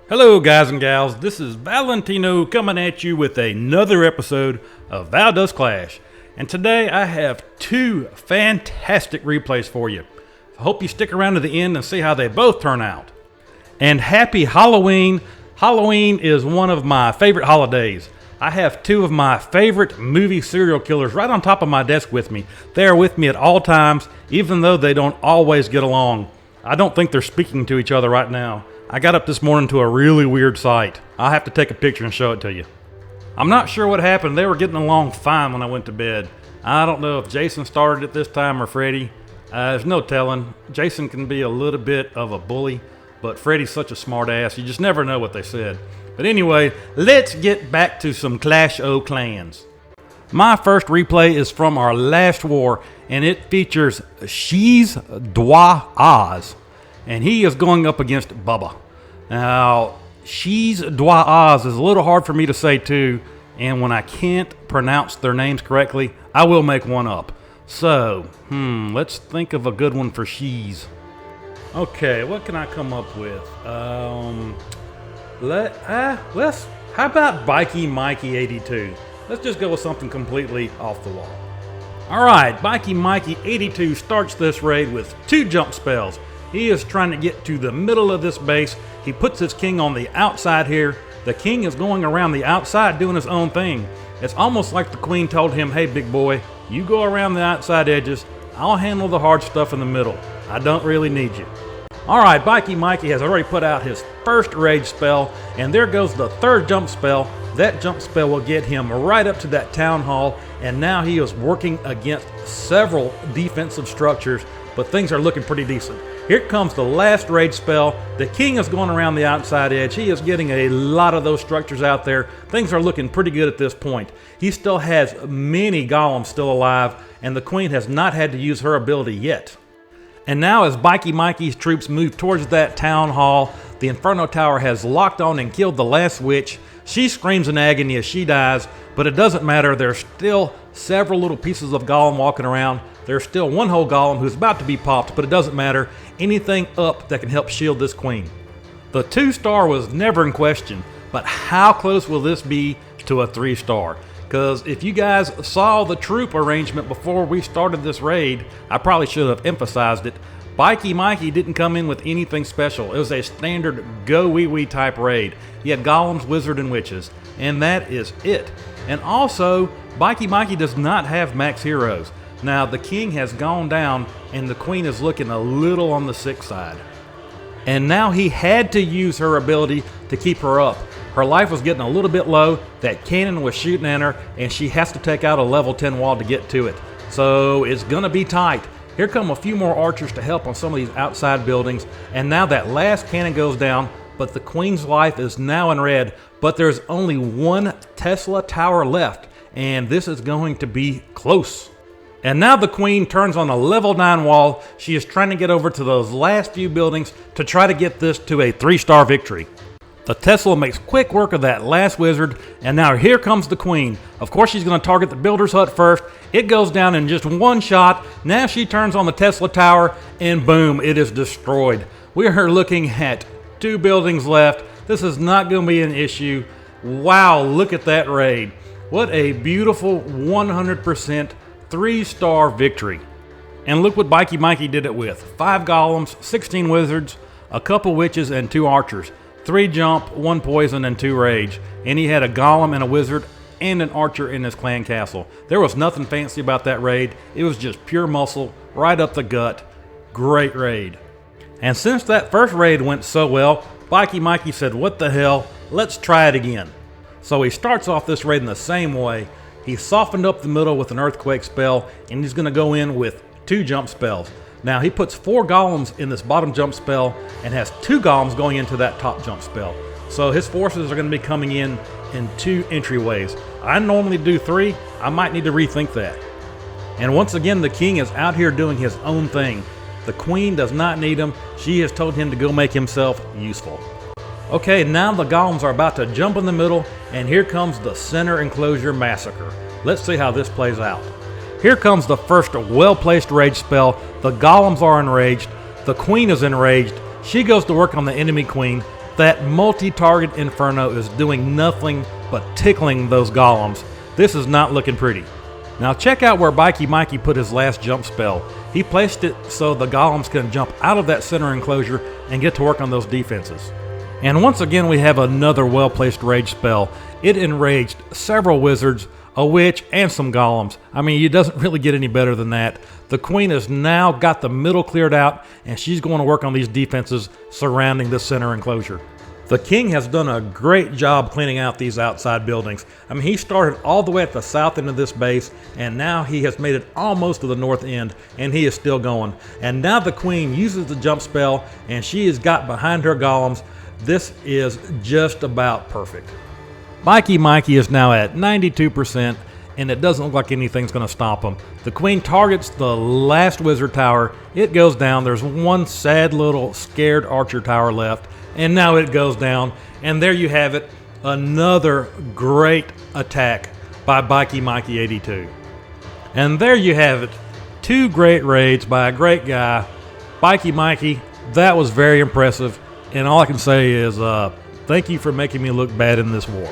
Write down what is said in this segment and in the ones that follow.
Hello guys and gals, this is Valentino coming at you with another episode of Val Does Clash. And today I have two fantastic replays for you. I hope you stick around to the end and see how they both turn out. And happy Halloween. Halloween is one of my favorite holidays. I have two of my favorite movie serial killers right on top of my desk with me. They are with me at all times, even though they don't always get along. I don't think they're speaking to each other right now. I got up this morning to a really weird sight. I'll have to take a picture and show it to you. I'm not sure what happened. They were getting along fine when I went to bed. I don't know if Jason started it this time or Freddy. There's no telling. Jason can be a little bit of a bully, but Freddy's such a smart ass. You just never know what they said. But anyway, let's get back to some Clash of Clans. My first replay is from our last war, and it features Shiz Dwa Oz. And he is going up against Bubba. Now, Shiz Dwa Oz is a little hard for me to say too, and when I can't pronounce their names correctly, I will make one up. So, let's think of a good one for Shiz. Okay, what can I come up with? How about Bikey Mikey 82? Let's just go with something completely off the wall. Alright, Bikey Mikey 82 starts this raid with two jump spells. He is trying to get to the middle of this base. He puts his king on the outside here. The king is going around the outside doing his own thing. It's almost like the queen told him, hey big boy, you go around the outside edges. I'll handle the hard stuff in the middle. I don't really need you. Alright, Bikey Mikey has already put out his first rage spell, and there goes the third jump spell. That jump spell will get him right up to that town hall, and now he is working against several defensive structures, but things are looking pretty decent. Here comes the last rage spell. The king is going around the outside edge. He is getting a lot of those structures out there. Things are looking pretty good at this point. He still has many golems still alive, and the queen has not had to use her ability yet. And now as Bikey Mikey's troops move towards that town hall, the Inferno Tower has locked on and killed the last witch. She screams in agony as she dies, but it doesn't matter. There's still several little pieces of golem walking around. There's still one whole golem who's about to be popped, but it doesn't matter. Anything up that can help shield this queen. The 2-star was never in question, but how close will this be to a 3-star? Because if you guys saw the troop arrangement before we started this raid, I probably should have emphasized it. Bikey Mikey didn't come in with anything special. It was a standard GOWIWI type raid. He had golems, wizard, and witches, and that is it. And also, Bikey Mikey does not have max heroes. Now, the king has gone down, and the queen is looking a little on the sick side. And now he had to use her ability to keep her up. Her life was getting a little bit low, that cannon was shooting at her, and she has to take out a level 10 wall to get to it. So it's gonna be tight. Here come a few more archers to help on some of these outside buildings, and now that last cannon goes down, but the queen's life is now in red, but there's only one Tesla tower left, and this is going to be close. And now the queen turns on a level 9 wall. She is trying to get over to those last few buildings to try to get this to a 3-star victory. The Tesla makes quick work of that last wizard, and now here comes the queen. Of course she's going to target the builder's hut first. It goes down in just one shot. Now she turns on the Tesla tower, and boom, it is destroyed. We are looking at 2 buildings left. This is not going to be an issue. Wow, look at that raid. What a beautiful 100% 3-star victory. And look what Bikey Mikey did it with. 5 golems, 16 wizards, a couple witches, and 2 archers. 3 jump, 1 poison, and 2 rage. And he had a golem and a wizard and an archer in his clan castle. There was nothing fancy about that raid. It was just pure muscle, right up the gut. Great raid. And since that first raid went so well, Bikey Mikey said, what the hell, let's try it again. So he starts off this raid in the same way. He softened up the middle with an earthquake spell, and he's going to go in with 2 jump spells. Now he puts 4 golems in this bottom jump spell and has 2 golems going into that top jump spell. So his forces are going to be coming in 2 entryways. I normally do 3. I might need to rethink that. And once again, the king is out here doing his own thing. The queen does not need him. She has told him to go make himself useful. Okay, now the golems are about to jump in the middle, and here comes the center enclosure massacre. Let's see how this plays out. Here comes the first well-placed rage spell. The golems are enraged. The queen is enraged. She goes to work on the enemy queen. that multi-target Inferno is doing nothing but tickling those golems. This is not looking pretty. Now check out where Bikey Mikey put his last jump spell. He placed it so the golems can jump out of that center enclosure and get to work on those defenses. And once again we have another well-placed rage spell. It enraged several wizards, a witch, and some golems. I mean, it doesn't really get any better than that. The queen has now got the middle cleared out, and she's going to work on these defenses surrounding the center enclosure. The king has done a great job cleaning out these outside buildings. I mean, he started all the way at the south end of this base, and now he has made it almost to the north end, and he is still going. And now the queen uses the jump spell, and she has got behind her golems. This is just about perfect. Bikey Mikey is now at 92%, and it doesn't look like anything's going to stop him. The queen targets the last wizard tower. It goes down. There's one sad little scared archer tower left, and now it goes down. And there you have it, another great attack by Bikey Mikey 82. And there you have it, 2 great raids by a great guy. Bikey Mikey, that was very impressive, and all I can say is thank you for making me look bad in this war.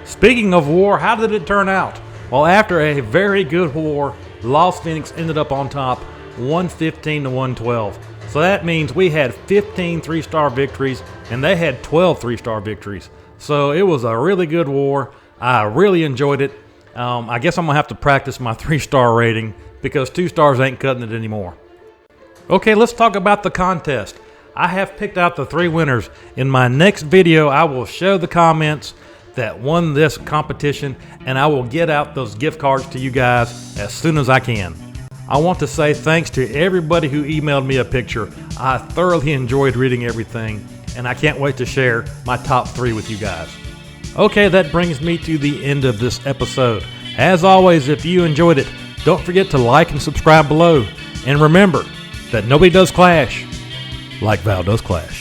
Speaking of war, how did it turn out? Well, after a very good war, Lost Phoenix ended up on top, 115 to 112. So that means we had 15 3-star victories, and they had 12 3-star victories. So it was a really good war. I really enjoyed it. I guess I'm going to have to practice my 3-star rating because 2 stars ain't cutting it anymore. Okay, let's talk about the contest. I have picked out the 3 winners. In my next video, I will show the comments that won this competition, and I will get out those gift cards to you guys as soon as I can. I want to say thanks to everybody who emailed me a picture. I thoroughly enjoyed reading everything, and I can't wait to share my top 3 with you guys. Okay, that brings me to the end of this episode. As always, if you enjoyed it, don't forget to like and subscribe below. And remember that nobody does clash like Val does Clash.